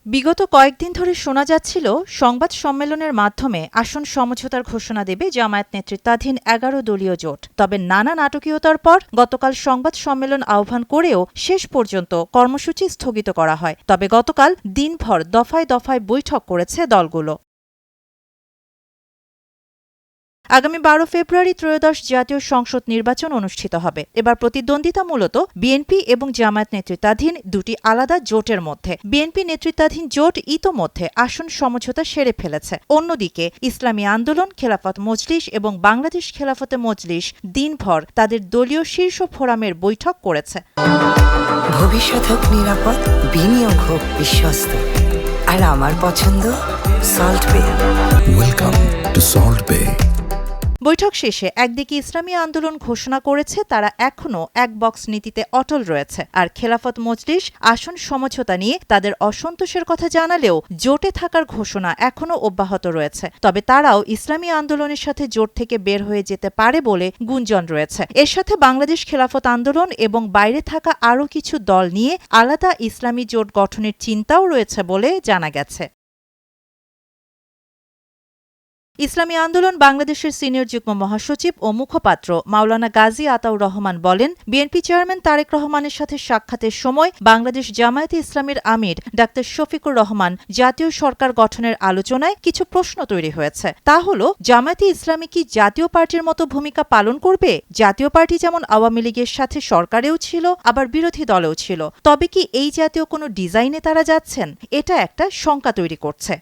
বিগত কয়েকদিন ধরে শোনা যাচ্ছিল সংবাদ সম্মেলনের মাধ্যমে আসন সমঝোতার ঘোষণা দেবে জামায়াত নেতৃত্বাধীন ১১ দলীয় জোট। তবে নানা নাটকীয়তার পর গতকাল সংবাদ সম্মেলন আহ্বান করেও শেষ পর্যন্ত কর্মসূচি স্থগিত করা হয়। তবে গতকাল দিনভর দফায় দফায় বৈঠক করেছে দলগুলো। আগামী ১২ ফেব্রুয়ারি ত্রয়োদশ জাতীয় সংসদ নির্বাচন অনুষ্ঠিত হবে। এবার প্রতিদ্বন্দ্বিতা মূলত বিএনপি এবং জামায়াত নেতৃত্বাধীন দুটি আলাদা জোটের মধ্যে। বিএনপি নেতৃত্বাধীন জোট ইতোমধ্যে আসন সমঝোতা সেরে ফেলেছে। অন্যদিকে ইসলামী আন্দোলন, খেলাফত মজলিস এবং বাংলাদেশ খেলাফতে মজলিস দিনভর তাদের দলীয় শীর্ষ ফোরামের বৈঠক করেছে। ভবিষ্যৎ হোক নিরাপদ, বিনিয়োগ হোক বিশ্বস্ত, আর আমার পছন্দ সল্ট বে। ওয়েলকাম টু সল্ট বে। বৈঠক শেষে একদিকে ইসলামী আন্দোলন ঘোষণা করেছে তারা এখনও এক বক্স নীতিতে অটল রয়েছে, আর খেলাফত মজলিস আসন সমঝোতা নিয়ে তাদের অসন্তোষের কথা জানালেও জোটে থাকার ঘোষণা এখনও অব্যাহত রয়েছে। তবে তারাও ইসলামী আন্দোলনের সাথে জোট থেকে বের হয়ে যেতে পারে বলে গুঞ্জন রয়েছে। এর সাথে বাংলাদেশ খেলাফত আন্দোলন এবং বাইরে থাকা আরও কিছু দল নিয়ে আলাদা ইসলামী জোট গঠনের চিন্তাও রয়েছে বলে জানা গেছে। ইসলামী আন্দোলন বাংলাদেশের সিনিয়র যুগ্ম মহাসচিব ও মুখপাত্র মাওলানা গাজী আতাউর রহমান বলেন, বিএনপি চেয়ারম্যান তারেক রহমানের সাথে সাক্ষাতের সময় বাংলাদেশ জামায়াতে ইসলামীর আমির ডাক্তার শফিকুর রহমান জাতীয় সরকার গঠনের আলোচনায় কিছু প্রশ্ন তৈরি হয়েছে। তা হল, জামায়াতে ইসলামী কি জাতীয় পার্টির মতো ভূমিকা পালন করবে? জাতীয় পার্টি যেমন আওয়ামী লীগের সাথে সরকারেও ছিল, আবার বিরোধী দলেও ছিল, তবে কি এই জাতীয় কোনো ডিজাইনে তারা যাচ্ছেন? এটা একটা শঙ্কা তৈরি করছে।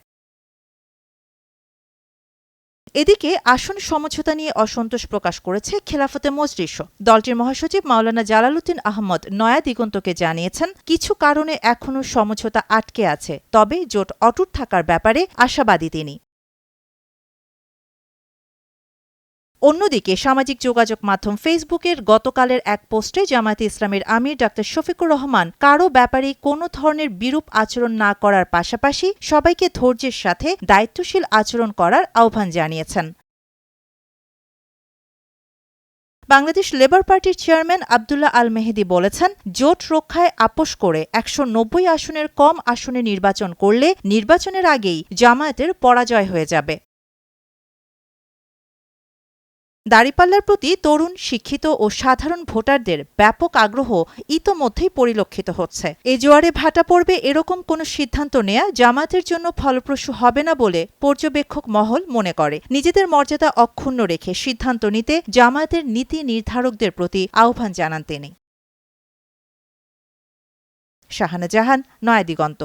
এদিকে আসন সমঝোতা নিয়ে অসন্তোষ প্রকাশ করেছে খেলাফতে মজলিসও। দলটির মহাসচিব মাওলানা জালালউদ্দিন আহমদ নয়া দিগন্তকে জানিয়েছেন, কিছু কারণে এখনও সমঝোতা আটকে আছে, তবে জোট অটুট থাকার ব্যাপারে আশাবাদী তিনি। অন্যদিকে সামাজিক যোগাযোগ মাধ্যম ফেসবুকের গতকালের এক পোস্টে জামায়াতে ইসলামীর আমির ডাক্তার শফিকুর রহমান কারও ব্যাপারে কোনো ধরনের বিরূপ আচরণ না করার পাশাপাশি সবাইকে ধৈর্যের সাথে দায়িত্বশীল আচরণ করার আহ্বান জানিয়েছেন। বাংলাদেশ লেবার পার্টির চেয়ারম্যান আব্দুল্লাহ আল মেহেদী বলেছেন, জোট রক্ষায় আপোস করে ১৯০ আসনের কম আসনে নির্বাচন করলে নির্বাচনের আগেই জামায়াতের পরাজয় হয়ে যাবে। দাঁড়িপাল্লার প্রতি তরুণ, শিক্ষিত ও সাধারণ ভোটারদের ব্যাপক আগ্রহ ইতোমধ্যেই পরিলক্ষিত হচ্ছে। এ জোয়ারে ভাটা পড়বে এরকম কোনো সিদ্ধান্ত নেয়া জামায়াতের জন্য ফলপ্রসূ হবে না বলে পর্যবেক্ষক মহল মনে করে। নিজেদের মর্যাদা অক্ষুণ্ণ রেখে সিদ্ধান্ত নিতে জামায়াতের নীতি নির্ধারকদের প্রতি আহ্বান জানান তিনি। শাহানা জাহান, নয়া দিগন্ত।